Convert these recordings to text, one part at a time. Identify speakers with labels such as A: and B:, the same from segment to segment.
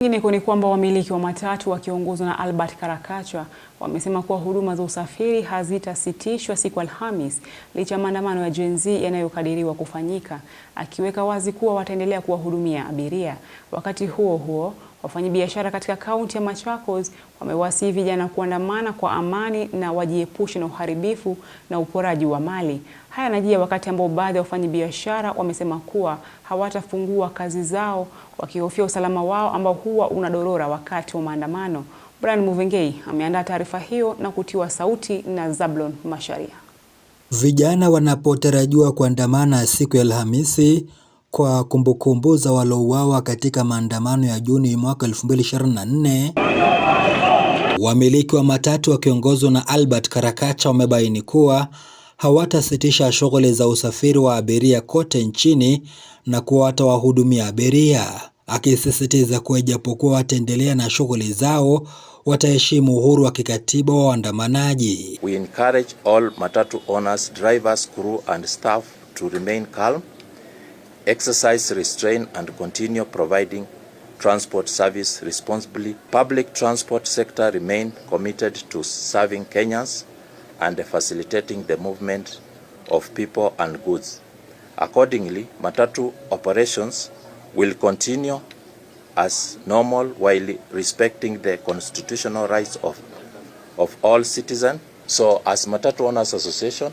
A: Kwingineko ni kwamba wamiliki wa matatu wakiongozwa na Albert Karakachwa wamesema kuwa huduma za usafiri hazitasitishwa siku Alhamis licha ya maandamano ya Gen Z yanayokadiriwa kufanyika, akiweka wazi kuwa wataendelea kuwahudumia abiria. Wakati huo huo, wafanyabiashara katika kaunti ya Machakos wamewasihi vijana kuandamana kwa amani na wajiepushe na uharibifu na uporaji wa mali. Haya yanajia wakati ambao baadhi ya wafanyabiashara wamesema kuwa hawatafungua kazi zao wakihofia usalama wao ambao huwa unadorora wakati wa maandamano. Brian Muvengei ameandaa taarifa hiyo na kutiwa sauti na Zablon Masharia.
B: Vijana wanapotarajiwa kuandamana siku ya Alhamisi kwa kumbukumbu za waliouawa katika maandamano ya Juni mwaka 2024, wamiliki wa matatu wakiongozwa na Albert Karakachwa wamebaini kuwa hawatasitisha shughuli za usafiri wa abiria kote nchini na kuwa watawahudumia abiria, akisisitiza kuwa ijapokuwa wataendelea na shughuli zao, wataheshimu uhuru wa kikatiba wa waandamanaji.
C: We encourage all matatu owners, drivers, crew and staff to remain calm, exercise restraint and continue providing transport service responsibly. Public transport sector remain committed to serving Kenyans and facilitating the movement of people and goods. Accordingly, matatu operations will continue as normal while respecting the constitutional rights of all citizens. So as Matatu Owners Association,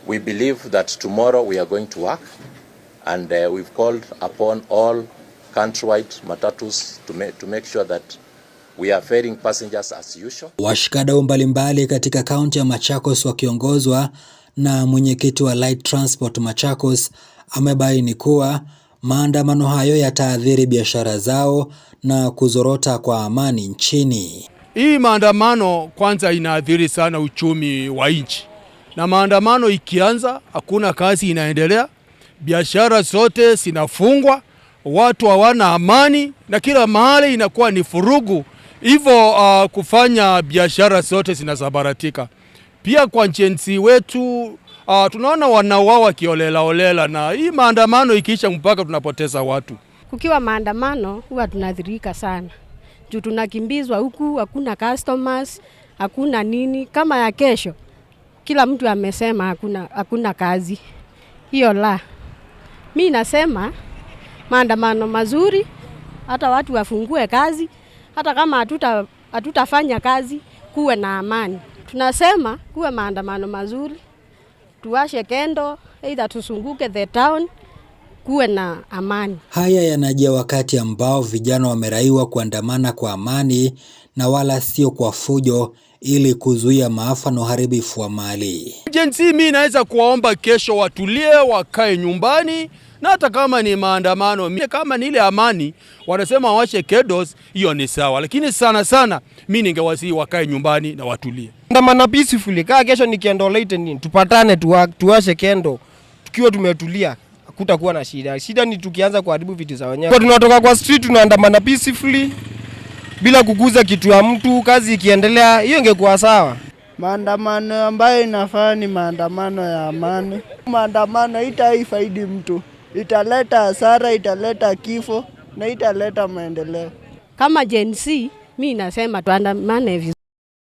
C: we believe that tomorrow we are going to work, and we've called upon all countrywide matatus to make sure that we are ferrying passengers as usual.
B: Washikadau mbalimbali katika kaunti ya Machakos wakiongozwa na mwenyekiti wa Light Transport Machakos amebaini kuwa maandamano hayo yataathiri biashara zao na kuzorota kwa amani nchini.
D: Hii maandamano kwanza inaathiri sana uchumi wa nchi. Na maandamano ikianza hakuna kazi inaendelea, biashara zote zinafungwa, watu hawana amani na kila mahali inakuwa ni furugu. Hivyo kufanya biashara zote zinasambaratika. Pia kwa Gen Z wetu tunaona wanauawa kiolela, na hii maandamano ikiisha mpaka tunapoteza watu.
E: Kukiwa maandamano huwa tunaathirika sana. Juu tunakimbizwa huku, hakuna customers, hakuna nini. Kama ya kesho, kila mtu amesema hakuna kazi. Hiyo la. Mimi nasema maandamano mazuri, hata watu wafungue kazi, hata kama hatutafanya kazi, kuwe na amani. Tunasema kuwe maandamano mazuri, tuwashe kendo, either tusunguke the town, kuwe na amani.
B: Haya yanajia wakati ambao vijana wameraiwa kuandamana kwa amani na wala sio kwa fujo ili kuzuia maafa na uharibifu wa mali.
D: Gen Z mimi naweza kuwaomba kesho watulie, wakae nyumbani, na hata kama ni maandamano, kama ni ile amani wanasema washe kedos, hiyo ni sawa, lakini sana mimi ningewasihi wakae nyumbani na watulie.
F: Andamana peacefully, kaa kesho nikienda late nini, tupatane tuwashe kendo tukiwa tumetulia, hakutakuwa na shida. Shida ni tukianza kuharibu vitu za wenyewe. Tunatoka kwa street tunaandamana peacefully bila kuguza kitu ya mtu, kazi ikiendelea hiyo ingekuwa sawa.
G: Maandamano ambayo inafaa ni maandamano ya amani. Maandamano haitaifaidi mtu, italeta hasara, italeta kifo na italeta maendeleo.
E: Kama Gen Z, mimi nasema tuandamane vizuri.